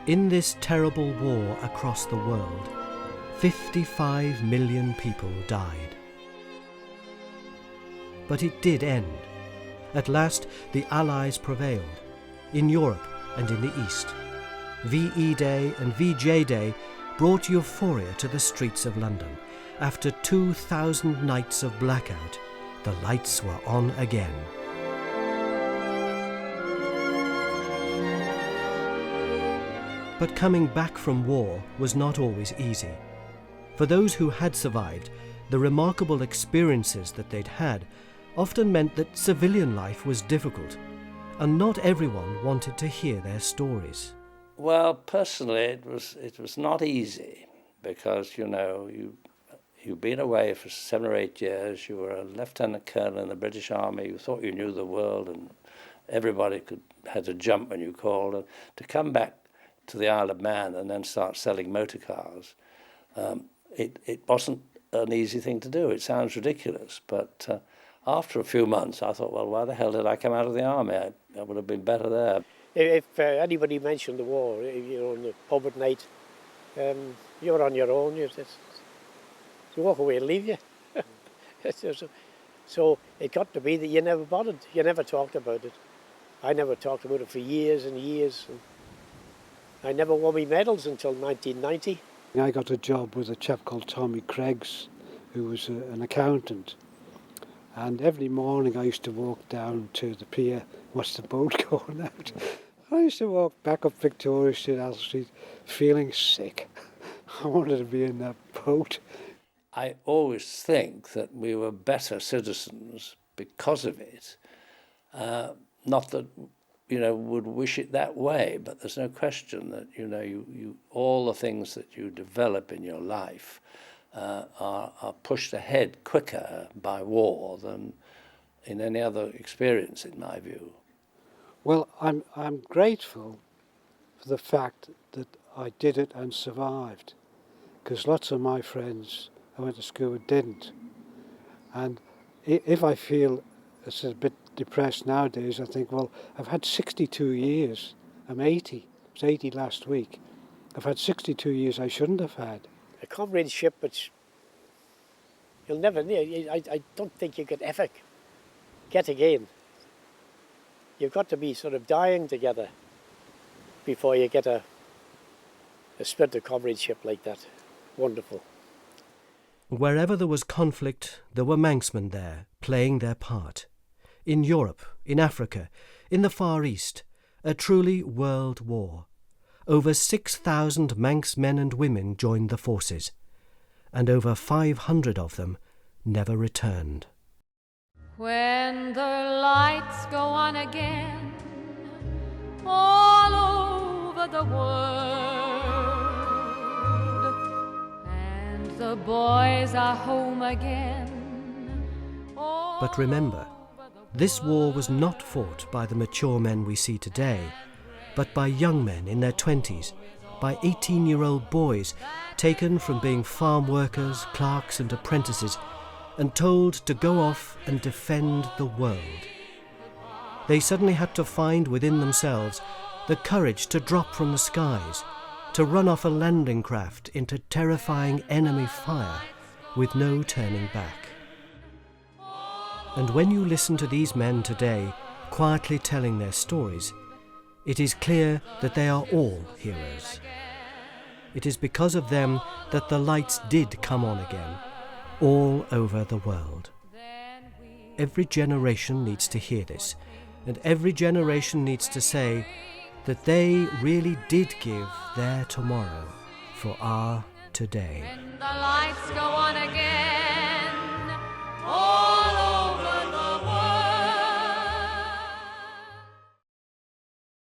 In this terrible war across the world, 55 million people died. But it did end. At last, the Allies prevailed, in Europe and in the East. VE Day and VJ Day brought euphoria to the streets of London. After 2,000 nights of blackout, the lights were on again. But coming back from war was not always easy. For those who had survived, the remarkable experiences that they'd had often meant that civilian life was difficult, and not everyone wanted to hear their stories. Well, personally, it was not easy because, you've been away for 7 or 8 years. You were a lieutenant colonel in the British Army. You thought you knew the world, and everybody had to jump when you called. And to come back to the Isle of Man and then start selling motor cars, it wasn't an easy thing to do. It sounds ridiculous, but after a few months, I thought, well, why the hell did I come out of the army? I would have been better there. If anybody mentioned the war, in the pub at night, you're on your own. You walk away and leave you. So it got to be that you never bothered. You never talked about it. I never talked about it for years and years. And I never won my medals until 1990. I got a job with a chap called Tommy Craigs, who was an accountant. And every morning I used to walk down to the pier, watch the boat going out. I used to walk back up Victoria Street, Al Street, feeling sick. I wanted to be in that boat. I always think that we were better citizens because of it. Not that, would wish it that way, but there's no question that, you all the things that you develop in your life are pushed ahead quicker by war than in any other experience, in my view. Well, I'm grateful for the fact that I did it and survived, because lots of my friends I went to school with didn't. And if I feel it's a bit depressed nowadays, I think, well, I've had 62 years. I'm 80. I was 80 last week. I've had 62 years I shouldn't have had. A comradeship which you'll never, I don't think you could ever get again. You've got to be sort of dying together before you get a spirit of comradeship like that. Wonderful. Wherever there was conflict, there were Manxmen there, playing their part. In Europe, in Africa, in the Far East, a truly world war. Over 6,000 Manx men and women joined the forces, and over 500 of them never returned. When the lights go on again, all over the world, and the boys are home again. But remember, this war was not fought by the mature men we see today, but by young men in their 20s, by 18-year-old boys taken from being farm workers, clerks and apprentices and told to go off and defend the world. They suddenly had to find within themselves the courage to drop from the skies, to run off a landing craft into terrifying enemy fire with no turning back. And when you listen to these men today, quietly telling their stories, it is clear that they are all heroes. It is because of them that the lights did come on again, all over the world. Every generation needs to hear this, and every generation needs to say that they really did give their tomorrow for our today. When the lights go on again, oh,